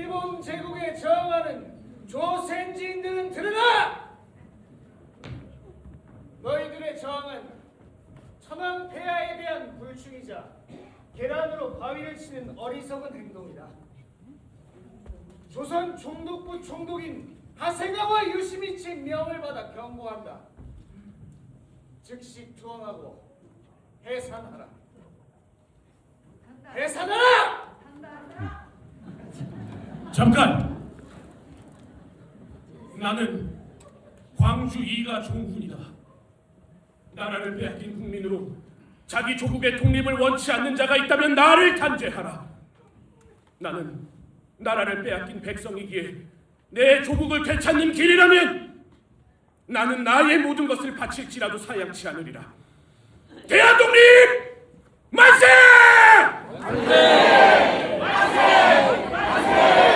일본 제국에 저항하는 조센지인들은 들으라! 너희들의 저항은 천황 폐하에 대한 불충이자 계란으로 바위를 치는 어리석은 행동이다. 조선 총독부 총독인 하세가와 유시미치 명을 받아 경고한다. 즉시 투항하고 해산하라. 해산하라! 잠깐! 나는 광주 이가 종훈이다. 나라를 빼앗긴 국민으로 자기 조국의 독립을 원치 않는 자가 있다면 나를 단죄하라. 나는 나라를 빼앗긴 백성이기에 내 조국을 되찾는 길이라면 나는 나의 모든 것을 바칠지라도 사양치 않으리라. 대한 독립 만세! 만세! 만세! 만세!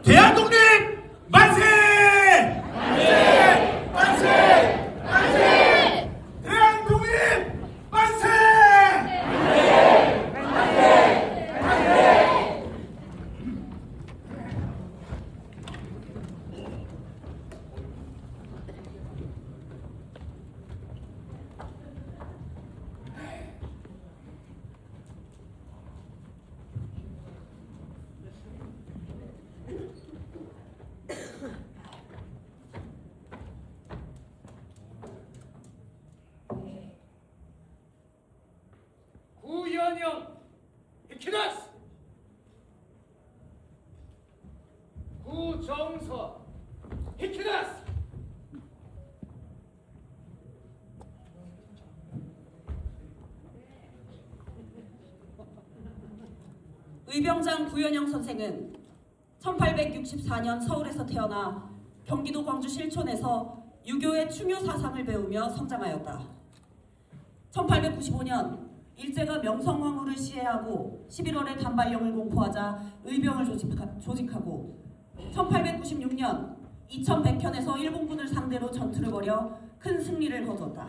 대한 독립 만세! 만세! 만세! 만세! 대한 독립 만세! 만세! 만세! 만세! 구연영 히키다스, 구정서 히키다스. 의병장 구연영 선생은 1864년 서울에서 태어나 경기도 광주 실촌에서 유교의 충효 사상을 배우며 성장하였다. 1895년 일제가 명성황후를 시해하고 11월에 단발령을 공포하자 의병을 조직하고 1896년 2100현에서 일본군을 상대로 전투를 벌여 큰 승리를 거두었다.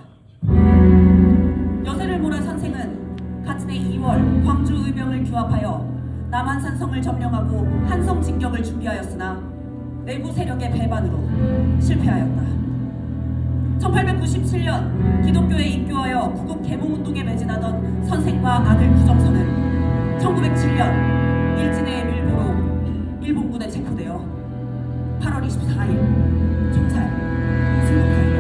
여세를 몰아 선생은 같은 해 2월 광주 의병을 규합하여 남한산성을 점령하고 한성 진격을 준비하였으나 내부 세력의 배반으로 실패하였다. 1897년 기독교에 입교하여 구국 개몽운동에 매진하던 선생과 아들 구정선은 1907년 일진의 밀고로 일본군에 체포되어 8월 24일 총살 승복하였다.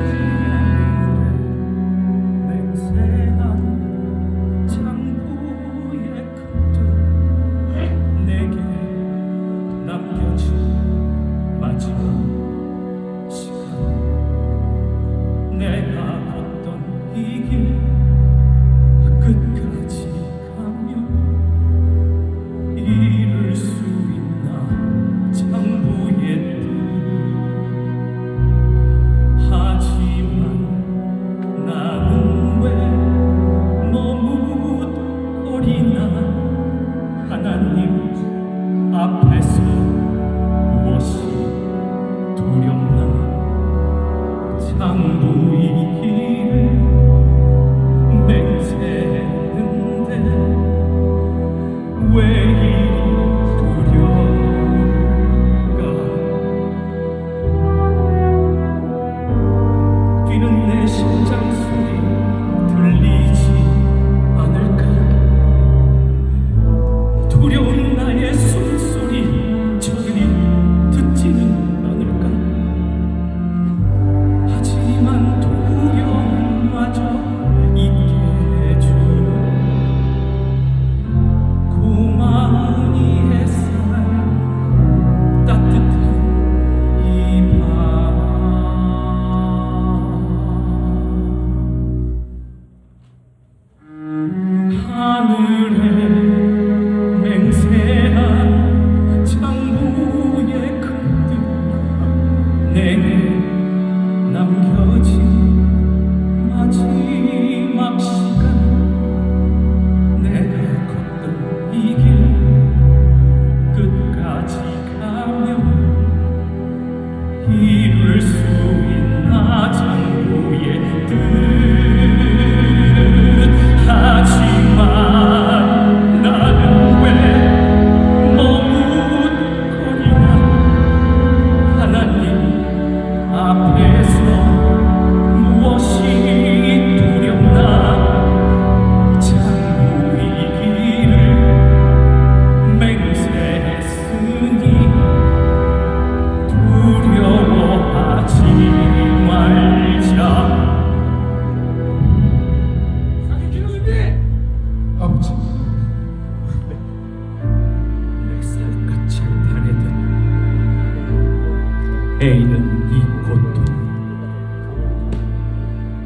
A는 이 고통,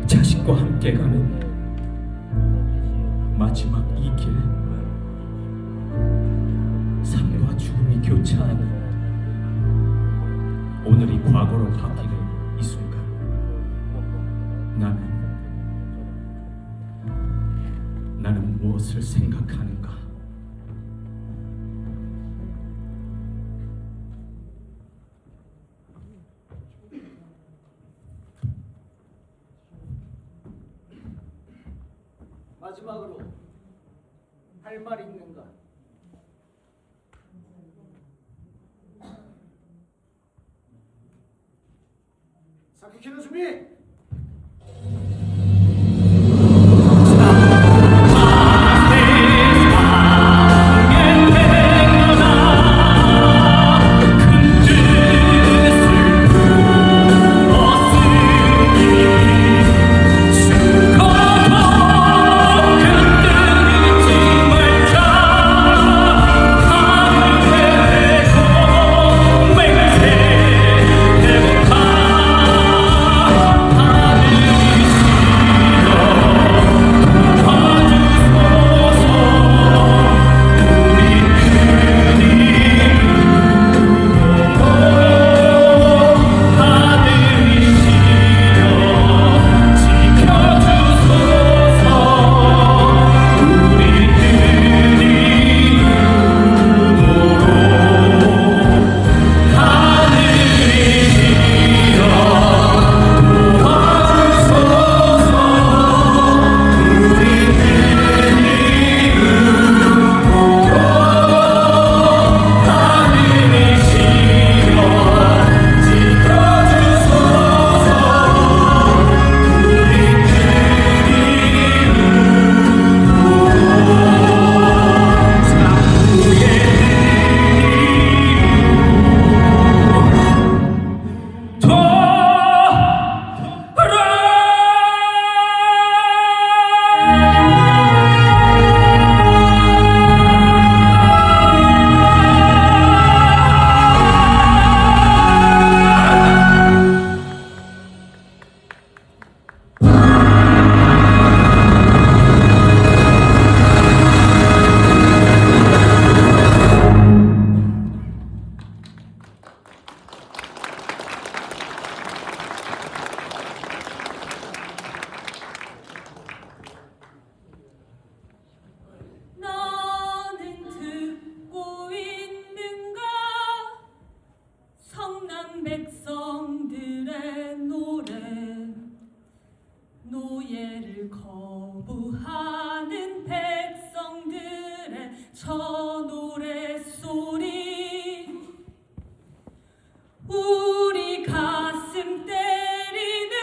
자식과 함께 가는 마지막 이 길, 삶과 죽음이 교차하는 오늘이 과거로 바뀌는 이 순간, 나는 무엇을 생각하는가? 마지막으로 할 말 있는가? 사키키노 준비! 백성들의 노래, 노예를 거부하는 백성들의 저 노랫소리, 우리 가슴 때리는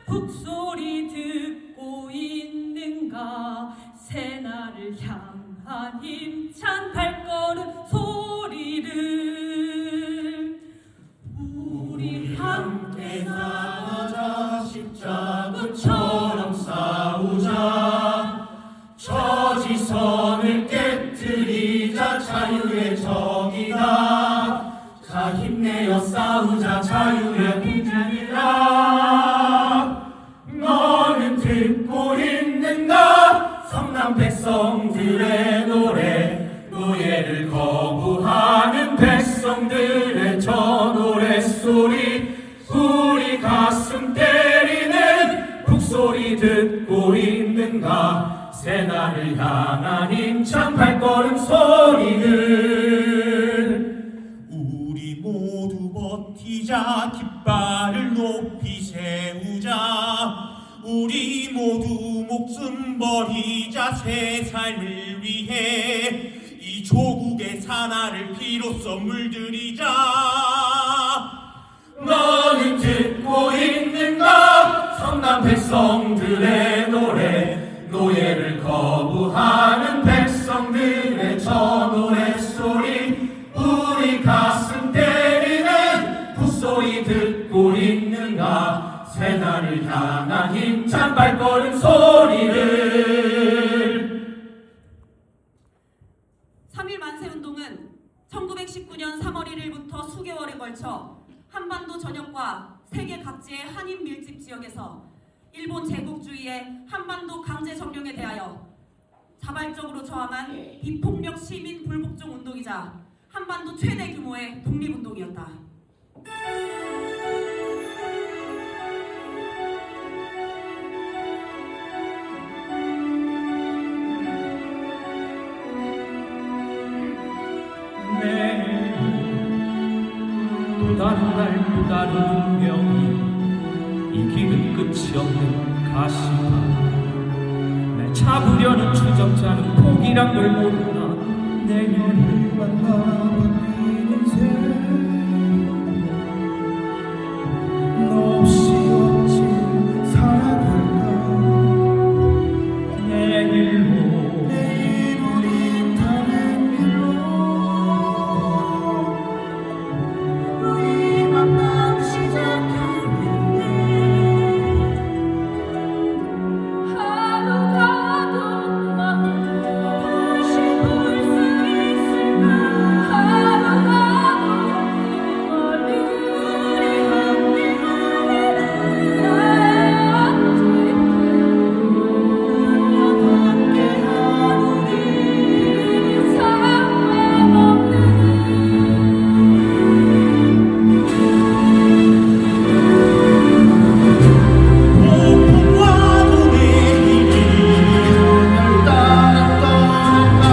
북소리 듣고 있는가. 새날을 향한 힘찬 발걸음 소리를 우리 함께 싸우자. 십자군처럼 싸우자. 저지선을 깨뜨리자. 자유의 정의다. 자, 힘내어 싸우자. 자유의 분쟁이다. 너는 듣고 있는가. 성남 백성들의 노래, 노예를 거부하는 백성들의 저 노랫소리, 우리 가슴 때리는 북소리 듣고 있는가. 새날을 향한 힘찬 발걸음 소리를 우리 모두 버티자. 깃발을 높이 세우자. 우리 모두 목숨 버리자. 새 삶을 위해 이 조국의 사나를 비로소 물들이자. 너는 듣고 있는가. 성남 백성들의 노래, 노예를 거부하는 백성들의 저 노랫소리, 우리 가슴 때리는 북소리 듣고 있는가. 새날을 향한 힘찬 발걸음 소리를. 3.1 만세운동은 1919년 3월 1일부터 수개월에 걸쳐 한반도 전역과 세계 각지의 한인 밀집 지역에서 일본 제국주의의 한반도 강제 점령에 대하여 자발적으로 저항한 비폭력 시민 불복종 운동이자 한반도 최대 규모의 독립운동이었다. 또 다른 날 또 다른 운명이 이 길은 끝이 없는 가시밭 날 잡으려는 추적자는 포기란 걸 모르나 내년을 만나 바뀐 인생 너 없이 어찌 살아갈까 내일 우린 다른 길로 우리 만남 시작했는데 하루 가도 다시 볼 수 있을까 하루 가도 멀리 우리 함께 하리라 나의 언제든 함께 하루리 상관 없는 폭풍과도 내일이 따라 떠날까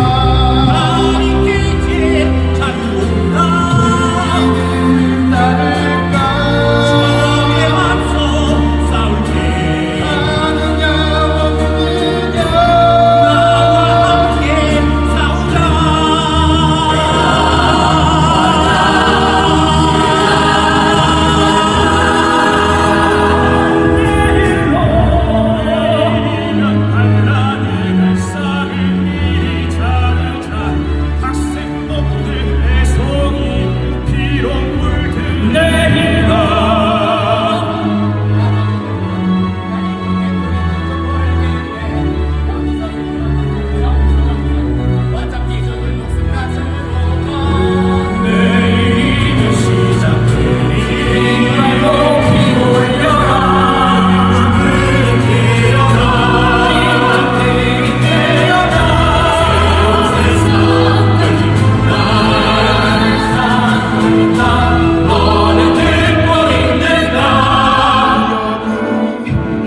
나이 길게 잘 온다 따를까 적에 맞서 싸울 때 하느냐 없느냐 나와 함께 싸우자 내일이면 반란의 발상을 미리 자르자 학생놈들 애송이 비록 물든 내일아 내일이면 시작되리라 높이 올려라 너는 듣고 있는가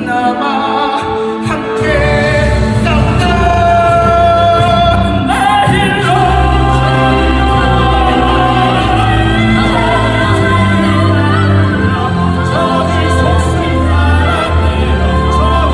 나와 함께 싸우자 저기 속쓰린 사람들은 저들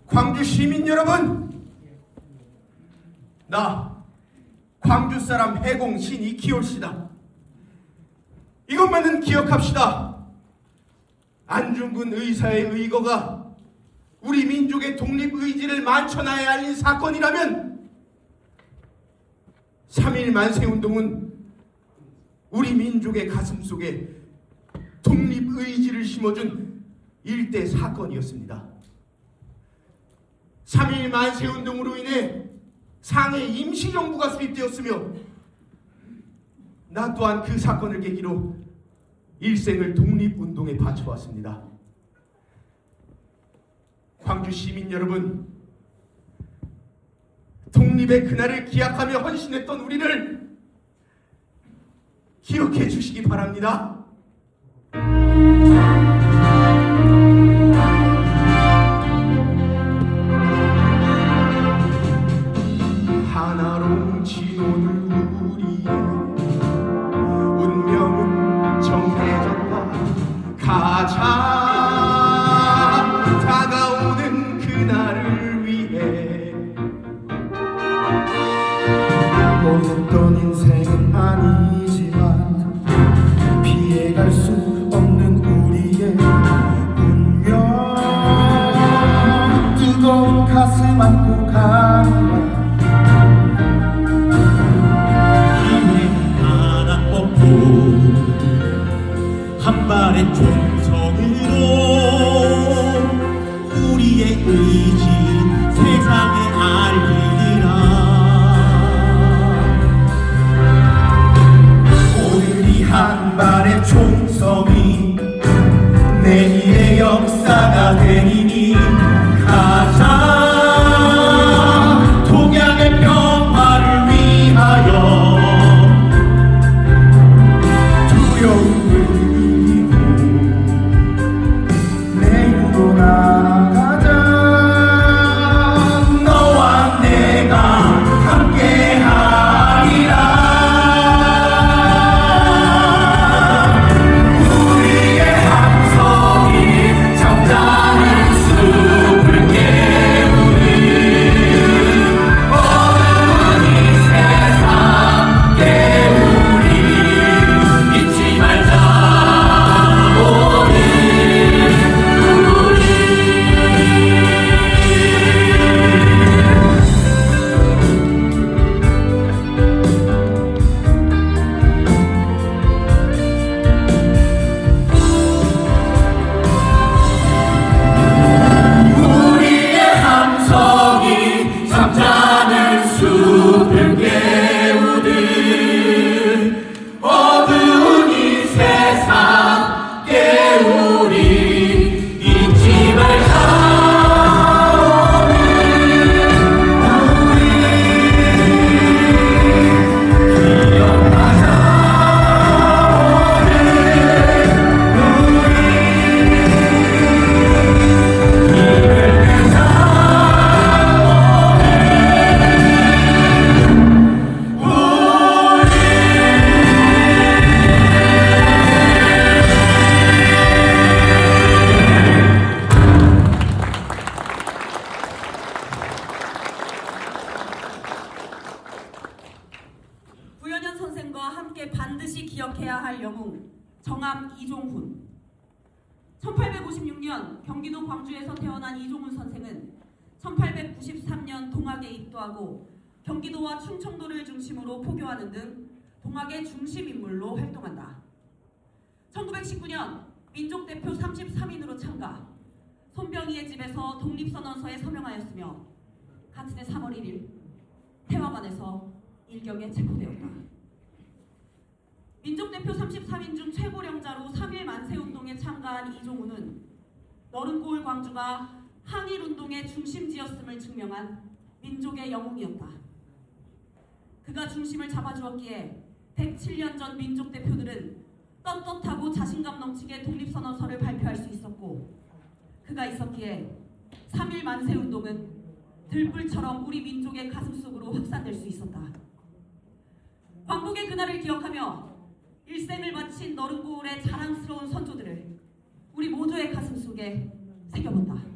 광주 시민 여러분, 나 광주 사람 해공 신이키올씨다. 이것만은 기억합시다. 안중근 의사의 의거가 우리 민족의 독립 의지를 만천하에 알린 사건이라면 3.1 만세운동은 우리 민족의 가슴속에 독립 의지를 심어준 일대 사건이었습니다. 3.1 만세운동으로 인해 상해 임시정부가 수립되었으며 나 또한 그 사건을 계기로 일생을 독립운동에 바쳐왔습니다. 광주 시민 여러분, 독립의 그날을 기약하며 헌신했던 우리를 기억해 주시기 바랍니다. 어떤 인생은 아니지만 피해갈 수 없는 우리의 운명 뜨거운 가슴 안고 가는 기회는 하나 뽑고 한 발의 총성으로 우리의 의지 세상에 알리리라. 오늘이 한 발의 총성이 내일의 역사가 되리니 가자 동양의 평화를 위하여 두려움을 이기고 내일로 나아가자. 너와 내가 함께하리라. 우리의 함성이 잠자는 숲을 깨우는 어두운 이 세상 깨우리. 잊지 말자 오늘 우리. 우리의 함성이 잠자는 숲을 깨우듯 어두운 이 세상 깨우리. 잊지 말자 구현현 선생과 함께 반드시 기억해야 할 영웅 정암 이종훈. 1856년 경기도 광주에서 태어난 이종훈 선생은 1893년 동학에 입도하고 경기도와 충청도를 중심으로 포교하는 등 동학의 중심 인물로 활동한다. 1919년 민족대표 33인으로 참가, 손병희의 집에서 독립선언서에 서명하였으며 같은 해 3월 1일 태화관에서 일경에 체포되었다. 민족대표 33인 중 최고령자로 3.1 만세운동에 참가한 이종훈은 너른고을 광주가 항일운동의 중심지였음을 증명한 민족의 영웅이었다. 그가 중심을 잡아주었기에 107년 전 민족대표들은 떳떳하고 자신감 넘치게 독립선언서를 발표할 수 있었고, 그가 있었기에 3.1 만세운동은 들불처럼 우리 민족의 가슴속으로 확산될 수 있었다. 광복의 그날을 기억하며 일생을 바친 너른고을의 자랑스러운 선조들을 우리 모두의 가슴속에 새겨본다.